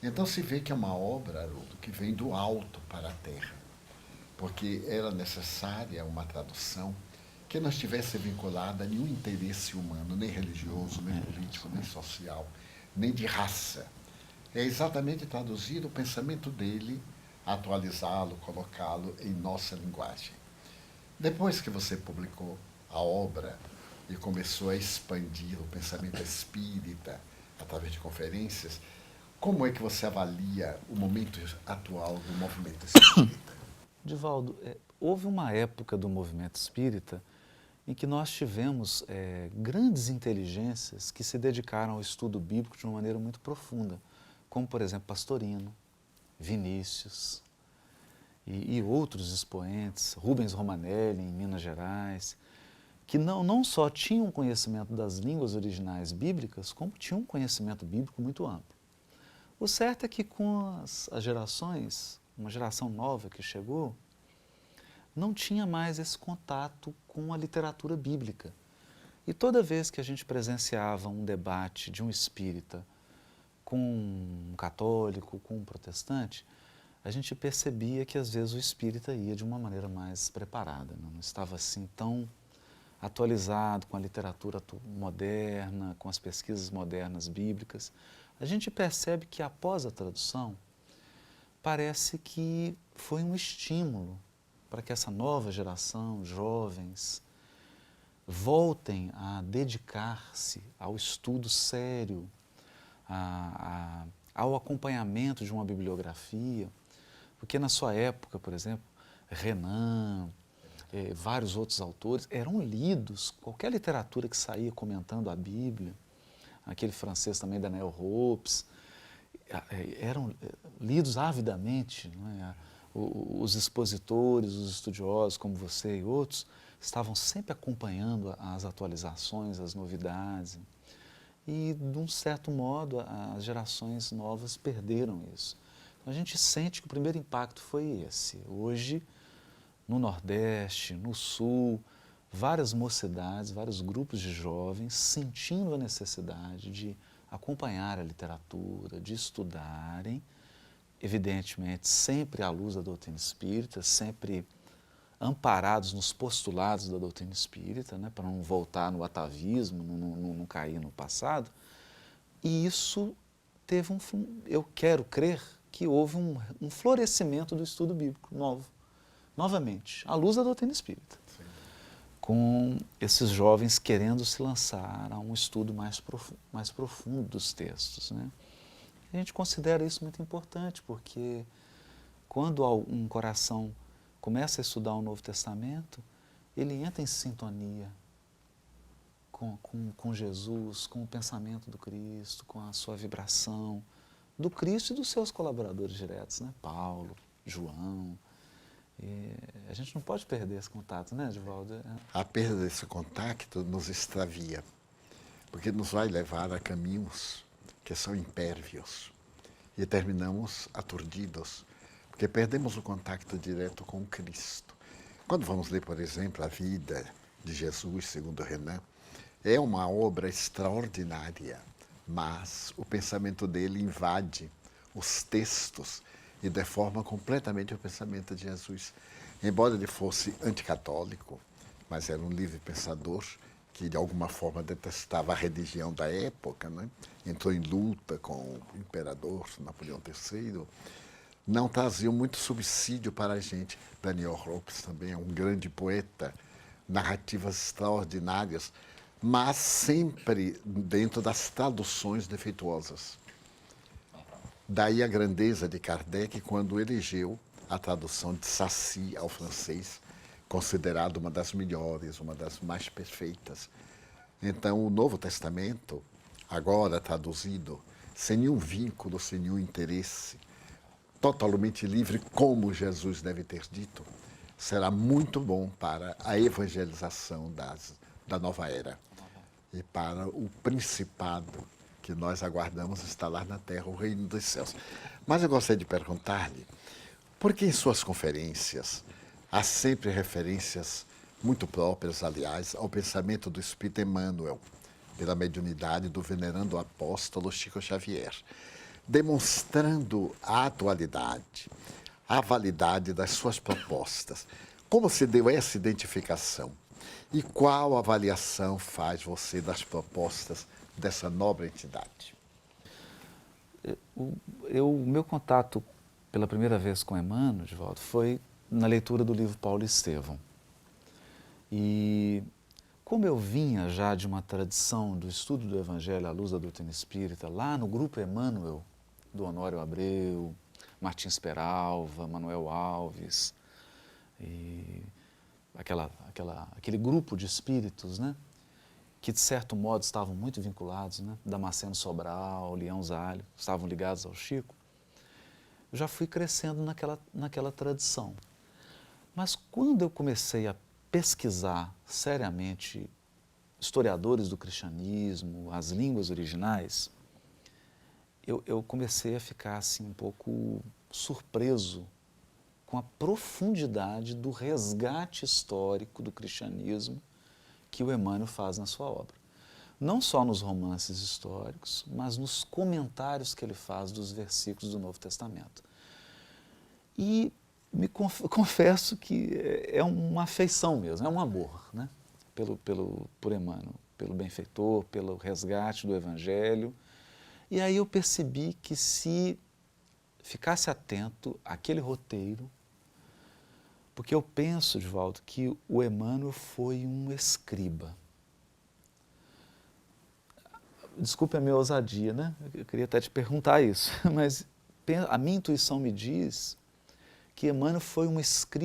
Então se vê que é uma obra, Haroldo, que vem do alto para a terra, porque era necessária uma tradução que não estivesse vinculada a nenhum interesse humano, nem religioso, nem político, nem social, nem de raça. É exatamente traduzir o pensamento dele, atualizá-lo, colocá-lo em nossa linguagem. Depois que você publicou a obra e começou a expandir o pensamento espírita através de conferências, como é que você avalia o momento atual do movimento espírita? Divaldo, houve uma época do movimento espírita em que nós tivemos grandes inteligências que se dedicaram ao estudo bíblico de uma maneira muito profunda, como, por exemplo, Pastorino, Vinícius e outros expoentes, Rubens Romanelli, em Minas Gerais, que não só tinham conhecimento das línguas originais bíblicas, como tinham um conhecimento bíblico muito amplo. O certo é que com as gerações, uma geração nova que chegou, não tinha mais esse contato com a literatura bíblica. E toda vez que a gente presenciava um debate de um espírita com um católico, com um protestante, a gente percebia que às vezes o espírita ia de uma maneira mais preparada, não estava assim tão atualizado com a literatura moderna, com as pesquisas modernas bíblicas. A gente percebe que após a tradução, parece que foi um estímulo para que essa nova geração, jovens, voltem a dedicar-se ao estudo sério, ao acompanhamento de uma bibliografia, porque na sua época, por exemplo, Renan, vários outros autores eram lidos, qualquer literatura que saía comentando a Bíblia, aquele francês também, Daniel Ropes, eram lidos avidamente, não é? Os expositores, os estudiosos como você e outros, estavam sempre acompanhando as atualizações, as novidades. E, de um certo modo, as gerações novas perderam isso. Então, a gente sente que o primeiro impacto foi esse. Hoje, no Nordeste, no Sul, várias mocidades, vários grupos de jovens sentindo a necessidade de acompanhar a literatura, de estudarem, evidentemente, sempre à luz da doutrina espírita, sempre amparados nos postulados da doutrina espírita, né, para não voltar no atavismo, não cair no passado. E isso teve eu quero crer que houve um florescimento do estudo bíblico novamente, à luz da doutrina espírita, com esses jovens querendo se lançar a um estudo mais profundo dos textos, né? A gente considera isso muito importante, porque quando um coração começa a estudar o Novo Testamento, ele entra em sintonia com Jesus, com o pensamento do Cristo, com a sua vibração do Cristo e dos seus colaboradores diretos, né? Paulo, João. E a gente não pode perder esse contato, né, Divaldo? A perda desse contato nos extravia, porque nos vai levar a caminhos que são impérvios e terminamos aturdidos, porque perdemos o contato direto com Cristo. Quando vamos ler, por exemplo, a vida de Jesus, segundo Renan, é uma obra extraordinária, mas o pensamento dele invade os textos e deforma completamente o pensamento de Jesus. Embora ele fosse anticatólico, mas era um livre pensador que de alguma forma detestava a religião da época, né? Entrou em luta com o imperador Napoleão III, não trazia muito subsídio para a gente. Daniel Ropes também é um grande poeta, narrativas extraordinárias, mas sempre dentro das traduções defeituosas. Daí a grandeza de Kardec quando elegeu a tradução de Sacy ao francês, considerada uma das melhores, uma das mais perfeitas. Então, o Novo Testamento, agora traduzido, sem nenhum vínculo, sem nenhum interesse, totalmente livre, como Jesus deve ter dito, será muito bom para a evangelização da nova era e para o principado que nós aguardamos instalar na terra, o reino dos céus. Mas eu gostaria de perguntar-lhe, por que em suas conferências há sempre referências muito próprias, aliás, ao pensamento do Espírito Emmanuel, pela mediunidade do venerando apóstolo Chico Xavier? demonstrando a atualidade, a validade das suas propostas. Como se deu essa identificação? E qual avaliação faz você das propostas dessa nobre entidade? O meu contato pela primeira vez com Emmanuel, Divaldo, foi na leitura do livro Paulo e Estevão. E como eu vinha já de uma tradição do estudo do Evangelho à luz da doutrina espírita, lá no grupo Emmanuel, do Honório Abreu, Martins Peralva, Manuel Alves, e aquele grupo de espíritos, né, que de certo modo estavam muito vinculados, né, Damasceno Sobral, Leão Zálio, estavam ligados ao Chico, eu já fui crescendo naquela tradição. Mas quando eu comecei a pesquisar seriamente historiadores do cristianismo, as línguas originais, eu comecei a ficar assim um pouco surpreso com a profundidade do resgate histórico do cristianismo que o Emmanuel faz na sua obra. Não só nos romances históricos, mas nos comentários que ele faz dos versículos do Novo Testamento. E confesso que é uma afeição mesmo, é um amor, né? Por Emmanuel, pelo benfeitor, pelo resgate do Evangelho. E aí eu percebi que se ficasse atento àquele roteiro, porque eu penso, Divaldo, que o Emmanuel foi um escriba. Desculpe a minha ousadia, né? Eu queria até te perguntar isso, mas a minha intuição me diz que Emmanuel foi um escriba